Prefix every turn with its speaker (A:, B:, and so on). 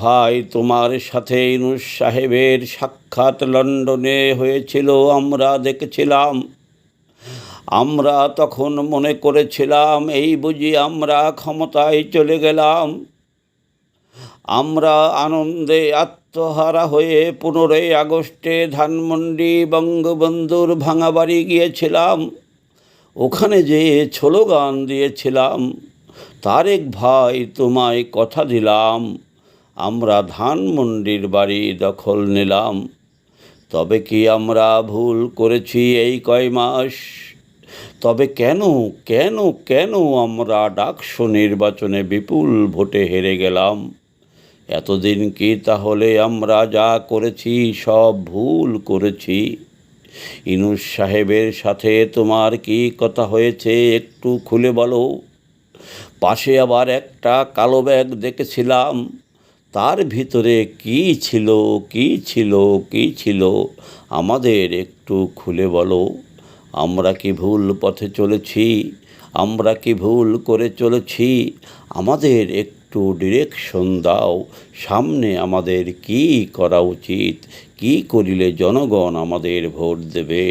A: ভাই, তোমার সাথে ইউনূস সাহেবের সাক্ষাৎ লন্ডনে হয়েছিল, আমরা দেখেছিলাম। আমরা তখন মনে করেছিলাম এই বুঝি আমরা ক্ষমতায় চলে গেলাম। আমরা আনন্দে আত্মহারা হয়ে 15ই আগস্টে ধানমন্ডি বঙ্গবন্ধুর ভাঙা বাড়ি গিয়েছিলাম। ওখানে যেয়ে স্লোগান দিয়েছিলাম, তারেক ভাই তোমায় কথা দিলাম, আমরা ধানমন্ডির বাড়ি দখল নিলাম। তবে কি আমরা ভুল করেছি এই কয় মাস? তবে কেন কেন কেন আমরা ডাকসু নির্বাচনে বিপুল ভোটে হেরে গেলাম? এতদিন কি তাহলে আমরা যা করেছি সব ভুল করেছি? ইউনূস সাহেবের সাথে তোমার কি কথা হয়েছে একটু খুলে বলো। পাশে আবার একটা কালো ব্যাগ দেখেছিলাম, তার ভিতরে কি ছিল কি ছিল কি ছিল আমাদের একটু খুলে বলো। আমরা কি ভুল পথে চলেছি? আমরা কি ভুল করে চলেছি? আমাদের একটু ডিরেকশন দাও। সামনে আমাদের কি করা উচিত? কি করিলে জনগণ আমাদের ভোট দেবে?